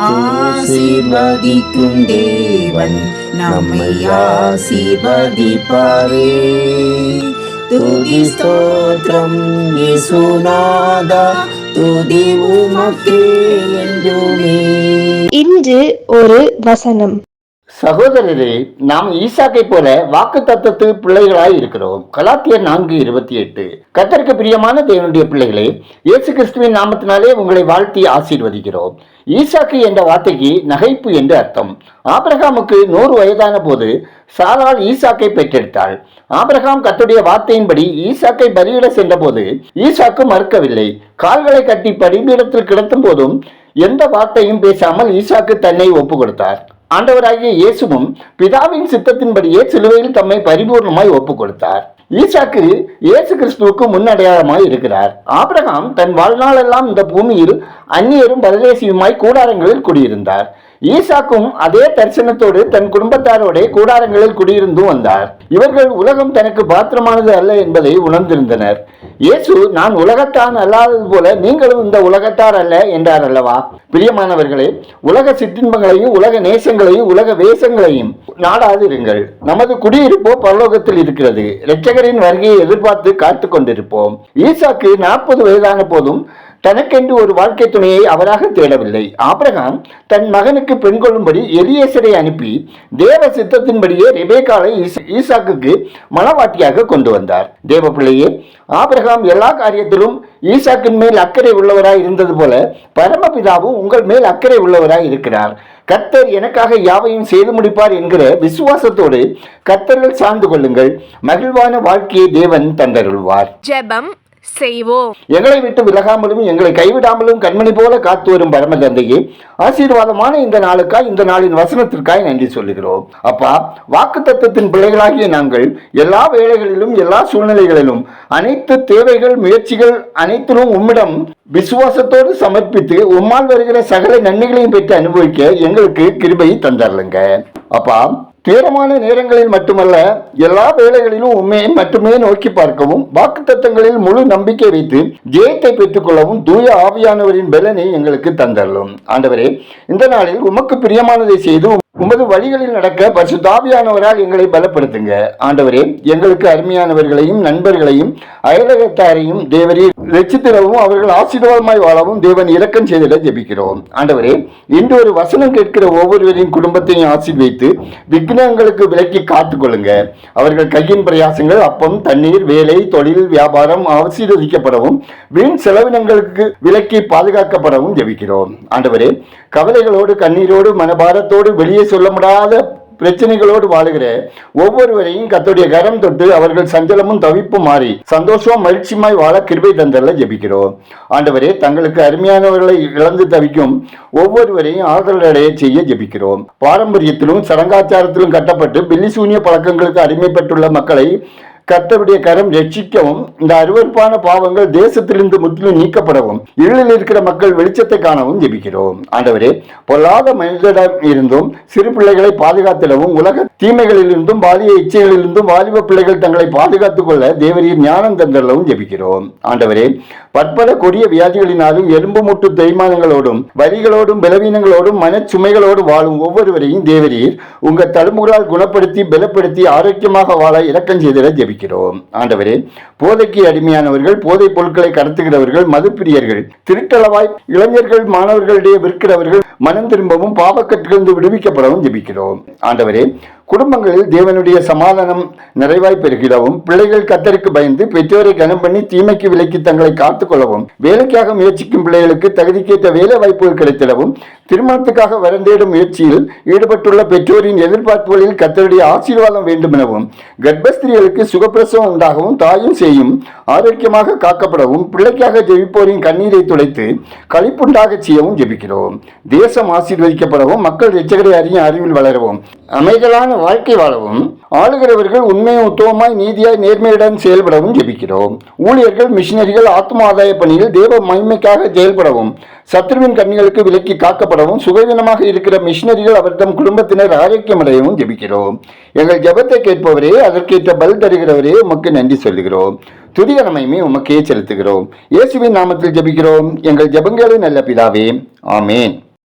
ஆசீர்வதிக்கும் தேவன் நம்மை ஆசீர்வதிப்பாரே. துதி ஸ்தோத்திரம் இயேசுநாதா, துதி உமக்கே என்றுமே. இன்று ஒரு வசனம். சகோதரரே, நாம் ஈசாக்கை போல வாக்கு தத்தத்து பிள்ளைகளாய் இருக்கிறோம். கலாத்தியர் 4:28. கர்த்தருக்கு பிரியமான தேவனுடைய பிள்ளைகளே, இயேசு கிறிஸ்துவின் நாமத்தினாலே உங்களை வாழ்த்தி ஆசீர்வதிக்கிறோம். ஈசாக்கு என்ற வார்த்தைக்கு நகைப்பு என்று அர்த்தம். ஆபிரகாமுக்கு 100 வயதான போது சாராள் ஈசாக்கை பெற்றெடுத்தாள். ஆபிரகாம் கர்த்தருடைய வார்த்தையின்படி ஈசாக்கை பலியிட சென்ற போது ஈசாக்கு மறுக்கவில்லை. கால்களை கட்டி பலிபீடத்தில் கிடத்தும் போதும் எந்த வார்த்தையும் பேசாமல் ஈசாக்கு தன்னை ஒப்பு கொடுத்தார். ஆண்டவராகிய இயேசுவும் பிதாவின் சித்தத்தின்படியே சிலுவையில் தம்மை பரிபூர்ணமாய் ஒப்பு கொடுத்தார். ஈசாக்கு இயேசு கிறிஸ்துவுக்கு முன்னடையாளமாய் இருக்கிறார். ஆபிரகாம் தன் வாழ்நாளெல்லாம் இந்த பூமியில் அந்நியரும் பரதேசியுமாய் கூடாரங்களில் குடியிருந்தார். ஈசாக்கும் அதே தரிசனத்தோடு தன் குடும்பத்தாரோட கூடாரங்களில் குடியிருந்தும் வந்தார். இவர்கள் உலகம் தனக்கு பாத்திரமானது அல்ல என்பதை உணர்ந்திருந்தனர். இயேசு, நான் உலகத்தான் அல்லாதது போல நீங்களும் இந்த உலகத்தார் அல்ல என்றார் அல்லவா? பிரியமானவர்களே, உலக சிற்றின்பங்களையும் உலக நேசங்களையும் உலக வேஷங்களையும் நாடாதிருங்கள். நமது குடியிருப்போ பரலோகத்தில் இருக்கிறது. இரட்சகரின் வருகையை எதிர்பார்த்து காத்து கொண்டிருப்போம். ஈசாக்கு 40 வயதான போதும் தனக்கென்று ஒரு வாழ்க்கை துணையை அவராக தேடவில்லை. ஆபிரகாம் தன் மகனுக்கு பெண் கொள்ளும்படி எலியேசரை அனுப்பி தேவ சித்தத்தின்படியே ரெபேக்காளை ஈசாக்குக்கு மணவாட்டியாக கொண்டு வந்தார். தேவ பிள்ளையே, ஆபிரகாம் எல்லா காரியத்திலும் ஈசாக்கின் மேல் அக்கறை உள்ளவராய் இருந்தது போல பரமபிதாவும் உங்கள் மேல் அக்கறை உள்ளவராய் இருக்கிறார். கர்த்தர் எனக்காக யாவையும் செய்து முடிப்பார் என்கிற விசுவாசத்தோடு கர்த்தர்கள் சார்ந்து கொள்ளுங்கள். மகிழ்வான வாழ்க்கையை தேவன் தந்தருள்வார். ஜெபம் செய்வோம். எங்களை விட்டு விலகாமலும் எங்களை கைவிடாமலும் கண்மணி போல காத்து வரும் பரம தந்தையே, ஆசீர்வாதமான இந்த நாளுக்காய், இந்த நாளின் வசனத்திற்காய் நன்றி சொல்லுகிறோம். அப்பா, வாக்கு தத்தத்தின் பிள்ளைகளாகிய நாங்கள் எல்லா வேளைகளிலும் எல்லா சூழ்நிலைகளிலும் அனைத்து தேவைகள் முயற்சிகள் அனைத்திலும் உம்மிடம் விசுவாசத்தோடு சமர்ப்பித்து உம்மால் வருகிற சகல நன்மைகளையும் பெற்று அனுபவிக்க எங்களுக்கு கிருபை தந்தரலுங்க. அப்பா, தீரமான நேரங்களில் மட்டுமல்ல, எல்லா வேளைகளிலும் உண்மையை மட்டுமே நோக்கி பார்க்கவும், வாக்கு தத்தங்களில் முழு நம்பிக்கை வைத்து ஜெயத்தை பெற்றுக் கொள்ளவும் தூய ஆவியானவரின் பலனை எங்களுக்கு தந்தரலும். ஆண்டவரே, இந்த நாளில் உமக்கு பிரியமானதை செய்து உமது வழிகளில் நடக்க பரிசுத்த ஆவியானவரால் எங்களை பலப்படுத்துங்க. ஆண்டவரே, எங்களுக்கு அருமையானவர்களையும் நண்பர்களையும் அயலகத்தாரையும் தேவரீர் ரட்சித்திடவும் அவர்கள் ஆசீர்வாதமாய் வாழவும் தேவன் இரக்கம் செய்திட ஜெபிக்கிறோம். ஆண்டவரே, இன்று ஒரு வசனம் கேட்கிற ஒவ்வொருவரின் குடும்பத்தையும் ஆசீர்வைத்து விக்னங்களுக்கு விலக்கி காத்துக் கொள்ளுங்க. அவர்கள் கையின் பிரயாசங்கள், அப்பம், தண்ணீர், வேலை, தொழில், வியாபாரம் ஆசீர்வதிக்கப்படவும் வீண் செலவினங்களுக்கு விலக்கி பாதுகாக்கப்படவும் ஜெபிக்கிறோம். ஆண்டவரே, கவலைகளோடு கண்ணீரோடு மனபாரத்தோடு வெளியே சொல்ல முடியாத பிரச்சனைகளோடு வாழுகிற ஒவ்வொருவரையும் கர்த்தருடைய கரம் தொட்டு அவர்கள் சஞ்சலமும் தவிப்பும் மாறி சந்தோஷமும் மகிழ்ச்சியுமாய் வாழ கிருபை தந்தரல ஜெபிக்கிறோம். ஆண்டவரே, தங்களுக்கு அருமையானவர்களை இழந்து தவிக்கும் ஒவ்வொருவரையும் ஆறுதல் அடைய செய்ய ஜெபிக்கிறோம். பாரம்பரியத்திலும் சடங்காச்சாரத்திலும் கட்டப்பட்டு பில்லி சூனிய பழக்கங்களுக்கு அடிமைப்பட்டுள்ள மக்களை கர்த்தருடைய கரம் ரட்சிக்கவும், இந்த அருவருப்பான பாவங்கள் தேசத்திலிருந்து முற்றிலும் நீக்கப்படவும், இருளில் இருக்கிற மக்கள் வெளிச்சத்தை காணவும் ஜெபிக்கிறோம். ஆண்டவரே, பொல்லாத மனிதரிடம் இருந்தும் சிறு பிள்ளைகளை பாதுகாத்திடவும், உலக தீமைகளிலிருந்தும் பாலிய இச்சைகளிலிருந்தும் வாலிப பிள்ளைகள் தங்களை பாதுகாத்துக் கொள்ள தேவரீர் ஞானம் தந்தரவும் ஜெபிக்கிறோம். ஆண்டவரே, பற்பல கொடிய வியாதிகளினாலும் எலும்பு மூட்டு தேய்மானங்களோடும் வலிகளோடும் பலவீனங்களோடும் மனச்சுமைகளோடு வாழும் ஒவ்வொருவரையும் தேவரீர் உங்கள் தழும்புகளால் குணப்படுத்தி பலப்படுத்தி ஆரோக்கியமாக வாழ இரக்கம் செய்திட ஜெபிக்கிறோம். ஆண்டவரே, போதைக்கு அடிமையானவர்கள், போதைப் பொருட்களை கடத்துகிறவர்கள், மதுப்பிரியர்கள், திருட்டளவாய் இளைஞர்கள், மாணவர்களிடையே விற்கிறவர்கள் மனம் திரும்பவும் பாவக்கட்டிலிருந்து விடுவிக்கப்படவும் ஜெபிக்கிறோம். ஆண்டவரே, குடும்பங்களில் தேவனுடைய சமாதானம் நிறைவாய் பெறுகிறவும், பிள்ளைகள் கர்த்தருக்கு பயந்து பெற்றோரை கனம் பண்ணி தீமைக்கு விலக்கி தங்களை காத்துக் கொள்ளவும், வேலைக்காக முயற்சிக்கும் பிள்ளைகளுக்கு தகுதிக்கேற்ற வேலை வாய்ப்புகள் கிடைத்திடவும், திருமணத்துக்காக வரந்தேடும் முயற்சியில் ஈடுபட்டுள்ள பெற்றோரின் எதிர்பார்ப்புகளில் கர்த்தருடைய ஆசீர்வாதம் வேண்டுமெனவும், கர்ப்பஸ்திரிகளுக்கு சுகப்பிரசவம் உண்டாகவும் தாயும் செய்யும் ஆரோக்கியமாக காக்கப்படவும், பிள்ளைக்காக ஜெபிப்போரின் கண்ணீரை துடைத்து களிப்புண்டாக செய்யவும் ஜெபிக்கிறோம். தேசம் ஆசீர்வதிக்கப்படவும், மக்கள் இரட்சகரை அறிய அறிவில் வளரவும், அமைதலான வாழ்க்கை வாழவும், ஆளுகிறவர்கள் உண்மையும் உத்தவமாய் நீதியாய் நேர்மையுடன் செயல்படவும் ஜெபிக்கிறோம். ஊழியர்கள், மிஷினரிகள் ஆத்ம ஆதாய பணியில் தேவ மகிமைக்காக செயல்படவும், சத்ருவின் கண்ணிகளுக்கு விலக்கி காக்கப்படவும், சுகவீனமாக இருக்கிற மிஷினரிகள் அவர்தம் குடும்பத்தினர் ஆரோக்கியமடையவும் ஜெபிக்கிறோம். எங்கள் ஜெபத்தை கேட்பவரே, அதற்கேற்ற பல் தருகிறவரே, உமக்கு நன்றி சொல்லுகிறோம். துதிகரமையுமே உமக்கே செலுத்துகிறோம். இயேசுவின் நாமத்தில் ஜெபிக்கிறோம் எங்கள் ஜெபங்களை நல்ல பிதாவே, ஆமேன்.